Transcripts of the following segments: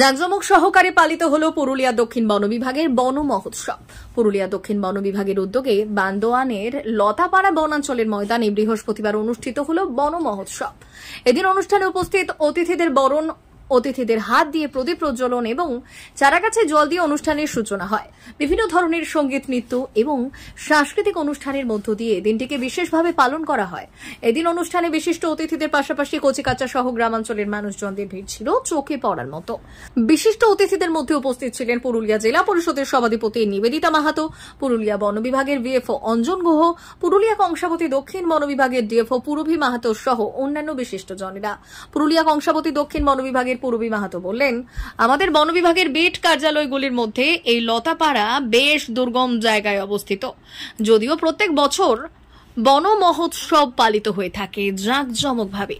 জাঁকজমক সহকারে পালিত হল পুরুলিয়া দক্ষিণ বন বিভাগের বন মহোৎসব। পুরুলিয়া দক্ষিণ বন বিভাগের উদ্যোগে বান্দোয়ানের লতাপাড়া বনাঞ্চলের ময়দানে বৃহস্পতিবার অনুষ্ঠিত হল বন মহোৎসব। এদিন অনুষ্ঠানে উপস্থিত অতিথিদের হাত দিয়ে প্রদীপ প্রজ্বলন এবং চারাগাছে জল দিয়ে অনুষ্ঠানের সূচনা হয়। বিভিন্ন ধরনের সঙ্গীত, নৃত্য এবং সাংস্কৃতিক অনুষ্ঠানের মধ্য দিয়ে দিনটিকে বিশেষভাবে পালন করা হয়। এদিন অনুষ্ঠানে বিশিষ্ট অতিথিদের পাশাপাশি কচিকাঁচা সহ গ্রামাঞ্চলের মানুষজনদের ভিড় ছিল চোখে পড়ার মতো। বিশিষ্ট অতিথিদের মধ্যে উপস্থিত ছিলেন পুরুলিয়া জেলা পরিষদের সভাধিপতি নিবেদিতা মাহাতো, পুরুলিয়া বন বিভাগের ভিএফও অঞ্জন গুহ, পুরুলিয়া কংসাবতী দক্ষিণ বন বিভাগের ডিএফও পুরভী মাহাতো সহ অন্যান্য বিশিষ্টজনেরা। পুরুলিয়া কংসাবতী দক্ষিণ বন বিভাগের পুরভী মাহাতো বললেন, আমাদের বন বিভাগের বিট কার্যালয়গুলির মধ্যে এই লতাপাড়া বেশ দুর্গম জায়গায় অবস্থিত। যদিও প্রত্যেক বছর বন মহোৎসব পালিত হয়ে থাকে জাঁকজমকভাবে,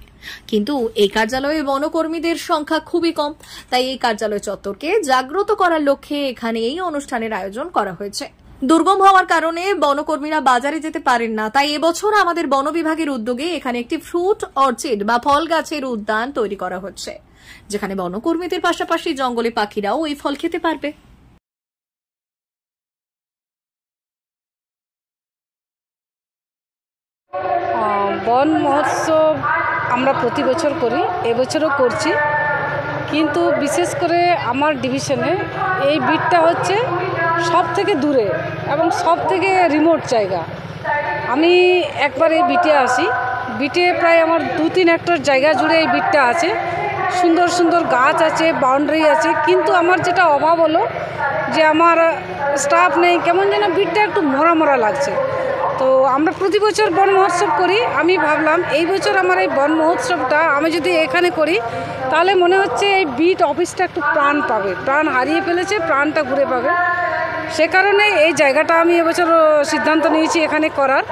কিন্তু এই কার্যালয়ে বনকর্মীদের সংখ্যা খুবই কম। তাই এই কার্যালয় চত্বরকে জাগ্রত করার লক্ষ্যে এখানে এই অনুষ্ঠানের আয়োজন করা হয়েছে। দুর্গম হওয়ার কারণে বনকর্মীরা বাজারে যেতে পারেন না, তাই এবছর আমাদের বন বিভাগের উদ্যোগে এখানে একটি ফ্রুট অর্চিড বা ফল গাছের উদ্যান তৈরি করা হচ্ছে, যেখানে বনকর্মীদের পাশাপাশি জঙ্গলে পাখিরাও এই ফল খেতে পারবে। বন মহোৎসব আমরা প্রতি বছর করি, এবছরও করছি, কিন্তু বিশেষ করে আমার ডিভিশনে এই বিটটা হচ্ছে সব থেকে দূরে এবং সব থেকে রিমোট জায়গা। আমি একবার এই বিটে আসি, বিটে প্রায় আমার 2-3 হেক্টর জায়গা জুড়ে এই বিটটা আছে। সুন্দর সুন্দর গাছ আছে, বাউন্ডারি আছে, কিন্তু আমার যেটা অভাব হলো যে আমার স্টাফ নেই, কেমন যেন বিটটা একটু মরা মরা লাগছে। তো আমরা প্রতি বছর বন মহোৎসব করি। আমি ভাবলাম এই বছর আমার এই বন মহোৎসবটা আমি যদি এখানে করি তাহলে মনে হচ্ছে এই বিট অফিসটা একটু প্রাণ পাবে, প্রাণ হারিয়ে ফেলেছে, প্রাণটা ঘুরে পাবে। সে কারণে এই জায়গাটা আমি এবছর সিদ্ধান্ত নিয়েছি এখানে করার।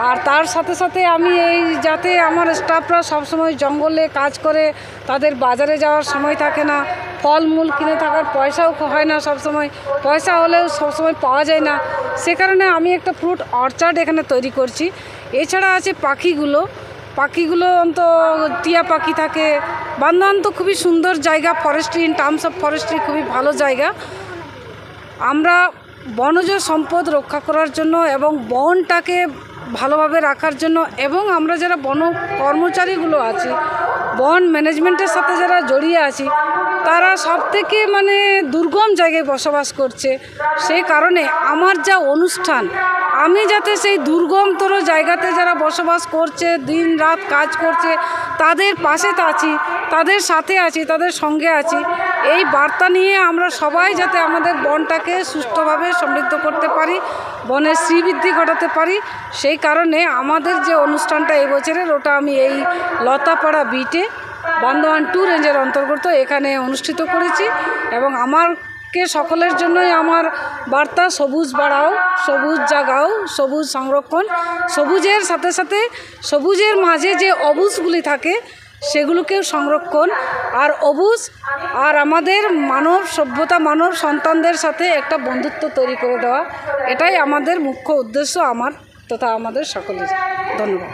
আর তার সাথে সাথে আমি এই যাতে আমার স্টাফরা সবসময় জঙ্গলে কাজ করে, তাদের বাজারে যাওয়ার সময় থাকে না, ফলমূল কিনে থাকার পয়সাও হয় না, সবসময় পয়সা হলেও সবসময় পাওয়া যায় না। সে কারণে আমি একটা ফ্রুট অর্চার্ড এখানে তৈরি করছি। এছাড়া আছে পাখিগুলো অন্ত টিয়া পাখি থাকে। বান্দোয়ান তো খুবই সুন্দর জায়গা, forestry, in terms of forestry খুবই ভালো জায়গা। আমরা বনজ সম্পদ রক্ষা করার জন্য এবং বনটাকে ভালোভাবে রাখার জন্য, এবং আমরা যারা বন কর্মচারীগুলো আছি, বন ম্যানেজমেন্টের সাথে যারা জড়িয়ে আছি, তারা সব থেকে দুর্গম জায়গায় বসবাস করছে। সেই কারণে আমার যা অনুষ্ঠান, আমি যাতে সেই দুর্গমতর জায়গাতে যারা বসবাস করছে, দিন রাত কাজ করছে, তাদের পাশে আছি, তাদের সাথে আছি, তাদের সঙ্গে আছি। এই বার্তা নিয়ে আমরা সবাই যাতে আমাদের বনটাকে সুষ্ঠুভাবে সমৃদ্ধ করতে পারি, বনের শ্রীবৃদ্ধি ঘটাতে পারি, সেই কারণে আমাদের যে অনুষ্ঠানটা এই বছরের, ওটা আমি এই লতাপাড়া বিটে বান্দোয়ান 2 রেঞ্জের অন্তর্গত এখানে অনুষ্ঠিত করেছি। এবং আমাকে সকলের জন্যই আমার বার্তা, সবুজ বাড়াও, সবুজ জাগাও, সবুজ সংরক্ষণ, সবুজের সাথে সাথে সবুজের মাঝে যে অবুজগুলি থাকে সেগুলোকেও সংরক্ষণ, আর অবুজ আর আমাদের মানব সভ্যতা, মানব সন্তানদের সাথে একটা বন্ধুত্ব তৈরি করে দেওয়া, এটাই আমাদের মুখ্য উদ্দেশ্য, আমার তথা আমাদের সকলের। ধন্যবাদ।